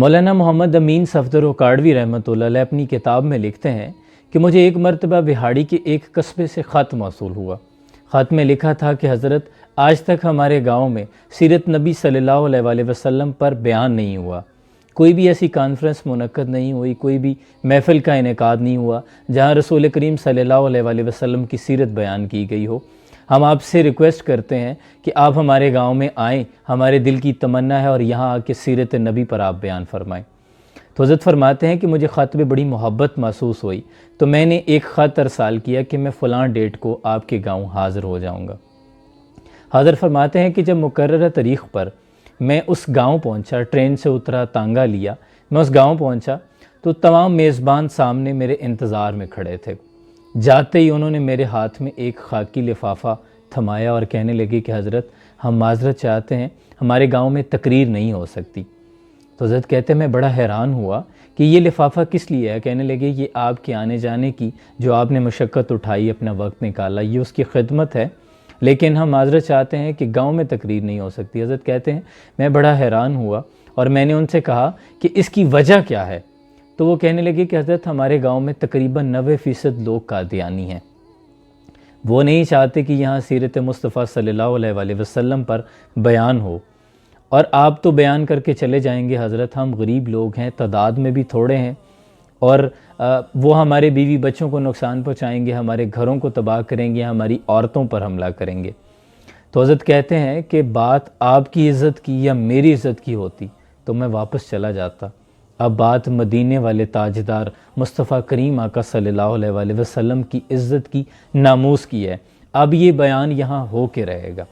مولانا محمد امین صفدر اکاڑوی رحمۃ اللہ علیہ اپنی کتاب میں لکھتے ہیں کہ مجھے ایک مرتبہ بہاڑی کے ایک قصبے سے خط موصول ہوا۔ خط میں لکھا تھا کہ حضرت آج تک ہمارے گاؤں میں سیرت نبی صلی اللہ علیہ وآلہ وسلم پر بیان نہیں ہوا، کوئی بھی ایسی کانفرنس منعقد نہیں ہوئی، کوئی بھی محفل کا انعقاد نہیں ہوا جہاں رسول کریم صلی اللہ علیہ وآلہ وسلم کی سیرت بیان کی گئی ہو۔ ہم آپ سے ریکویسٹ کرتے ہیں کہ آپ ہمارے گاؤں میں آئیں، ہمارے دل کی تمنا ہے اور یہاں آ کے سیرت نبی پر آپ بیان فرمائیں۔ تو حضرت فرماتے ہیں کہ مجھے خط میں بڑی محبت محسوس ہوئی، تو میں نے ایک خط ارسال کیا کہ میں فلاں ڈیٹ کو آپ کے گاؤں حاضر ہو جاؤں گا۔ حضرت فرماتے ہیں کہ جب مقررہ تاریخ پر میں اس گاؤں پہنچا، ٹرین سے اترا، تانگا لیا، میں اس گاؤں پہنچا تو تمام میزبان سامنے میرے انتظار میں کھڑے تھے۔ جاتے ہی انہوں نے میرے ہاتھ میں ایک خاکی لفافہ تھمایا اور کہنے لگے کہ حضرت ہم معذرت چاہتے ہیں، ہمارے گاؤں میں تقریر نہیں ہو سکتی۔ تو حضرت کہتے ہیں میں بڑا حیران ہوا کہ یہ لفافہ کس لیے ہے۔ کہنے لگے یہ آپ کے آنے جانے کی جو آپ نے مشقت اٹھائی، اپنا وقت نکالا، یہ اس کی خدمت ہے، لیکن ہم معذرت چاہتے ہیں کہ گاؤں میں تقریر نہیں ہو سکتی۔ حضرت کہتے ہیں میں بڑا حیران ہوا اور میں نے ان سے کہا کہ اس کی وجہ کیا ہے؟ تو وہ کہنے لگے کہ حضرت ہمارے گاؤں میں تقریباً 90% لوگ قادیانی ہیں، وہ نہیں چاہتے کہ یہاں سیرت مصطفیٰ صلی اللہ علیہ وآلہ وسلم پر بیان ہو، اور آپ تو بیان کر کے چلے جائیں گے حضرت، ہم غریب لوگ ہیں، تعداد میں بھی تھوڑے ہیں، اور وہ ہمارے بیوی بچوں کو نقصان پہنچائیں گے، ہمارے گھروں کو تباہ کریں گے، ہماری عورتوں پر حملہ کریں گے۔ تو حضرت کہتے ہیں کہ بات آپ کی عزت کی یا میری عزت کی ہوتی تو میں واپس چلا جاتا۔ اب بات مدینے والے تاجدار مصطفیٰ کریم آقا صلی اللہ علیہ وآلہ وسلم کی عزت کی، ناموس کی ہے، اب یہ بیان یہاں ہو کے رہے گا۔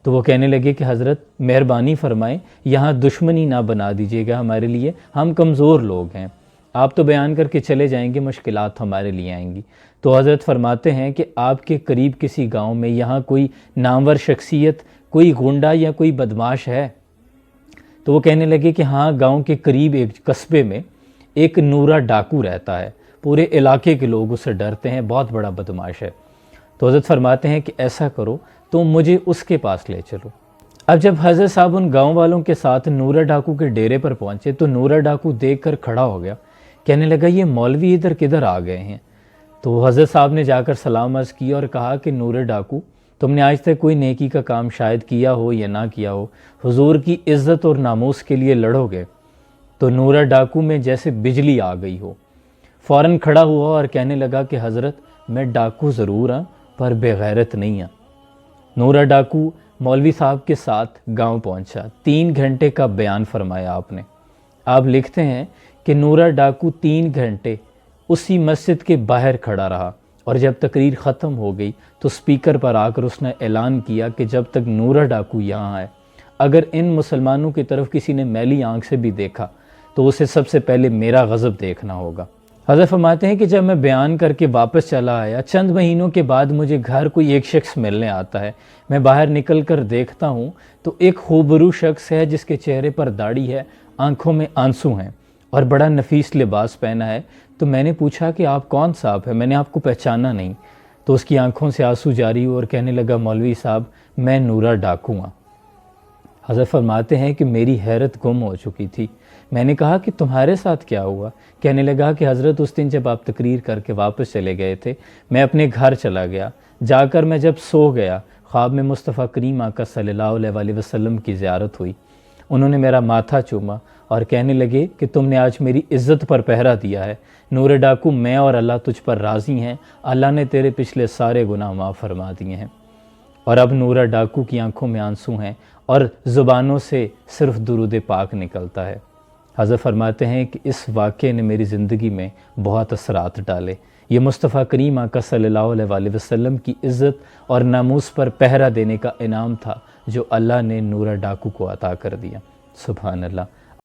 تو وہ کہنے لگے کہ حضرت مہربانی فرمائیں یہاں دشمنی نہ بنا دیجیے گا ہمارے لیے، ہم کمزور لوگ ہیں، آپ تو بیان کر کے چلے جائیں گے، مشکلات ہمارے لیے آئیں گی۔ تو حضرت فرماتے ہیں کہ آپ کے قریب کسی گاؤں میں یہاں کوئی نامور شخصیت، کوئی غنڈہ یا کوئی بدماش ہے؟ تو وہ کہنے لگے کہ ہاں، گاؤں کے قریب ایک قصبے میں ایک نورہ ڈاکو رہتا ہے، پورے علاقے کے لوگ اسے ڈرتے ہیں، بہت بڑا بدماش ہے۔ تو حضرت فرماتے ہیں کہ ایسا کرو تو مجھے اس کے پاس لے چلو۔ اب جب حضرت صاحب ان گاؤں والوں کے ساتھ نورہ ڈاکو کے ڈیرے پر پہنچے تو نورہ ڈاکو دیکھ کر کھڑا ہو گیا، کہنے لگا یہ مولوی ادھر کدھر آ گئے ہیں؟ تو حضرت صاحب نے جا کر سلام عرض کیا اور کہا کہ نورہ ڈاکو، تم نے آج تک کوئی نیکی کا کام شاید کیا ہو یا نہ کیا ہو، حضور کی عزت اور ناموس کے لیے لڑو گے؟ تو نورہ ڈاکو میں جیسے بجلی آ گئی ہو، فوراً کھڑا ہوا اور کہنے لگا کہ حضرت میں ڈاکو ضرور ہوں پر بے غیرت نہیں ہوں۔ نورہ ڈاکو مولوی صاحب کے ساتھ گاؤں پہنچا، 3 گھنٹے کا بیان فرمایا آپ نے۔ آپ لکھتے ہیں کہ نورہ ڈاکو 3 گھنٹے اسی مسجد کے باہر کھڑا رہا، اور جب تقریر ختم ہو گئی تو سپیکر پر آ کر اس نے اعلان کیا کہ جب تک نورہ ڈاکو یہاں آئے، اگر ان مسلمانوں کی طرف کسی نے میلی آنکھ سے بھی دیکھا تو اسے سب سے پہلے میرا غضب دیکھنا ہوگا۔ حضرت فرماتے ہیں کہ جب میں بیان کر کے واپس چلا آیا، چند مہینوں کے بعد مجھے گھر کوئی ایک شخص ملنے آتا ہے، میں باہر نکل کر دیکھتا ہوں تو ایک خوبرو شخص ہے جس کے چہرے پر داڑھی ہے، آنکھوں میں آنسو ہیں اور بڑا نفیس لباس پہنا ہے۔ تو میں نے پوچھا کہ آپ کون صاحب ہیں؟ میں نے آپ کو پہچانا نہیں۔ تو اس کی آنکھوں سے آنسو جاری ہوئے اور کہنے لگا مولوی صاحب میں نورہ ڈاکو ہوں۔ حضرت فرماتے ہیں کہ میری حیرت گم ہو چکی تھی، میں نے کہا کہ تمہارے ساتھ کیا ہوا؟ کہنے لگا کہ حضرت اس دن جب آپ تقریر کر کے واپس چلے گئے تھے، میں اپنے گھر چلا گیا، جا کر میں جب سو گیا، خواب میں مصطفیٰ کریم آقا صلی اللہ علیہ وآلہ وسلم کی زیارت ہوئی، انہوں نے میرا ماتھا چوما اور کہنے لگے کہ تم نے آج میری عزت پر پہرا دیا ہے، نورہ ڈاکو میں اور اللہ تجھ پر راضی ہیں، اللہ نے تیرے پچھلے سارے گناہ معاف فرما دیے ہیں۔ اور اب نورہ ڈاکو کی آنکھوں میں آنسو ہیں اور زبانوں سے صرف درود پاک نکلتا ہے۔ حضرت فرماتے ہیں کہ اس واقعے نے میری زندگی میں بہت اثرات ڈالے، یہ مصطفیٰ کریم آقا صلی اللہ علیہ وآلہ وسلم کی عزت اور ناموس پر پہرا دینے کا انعام تھا جو اللہ نے نورہ ڈاکو کو عطا کر دیا۔ سبحان اللہ۔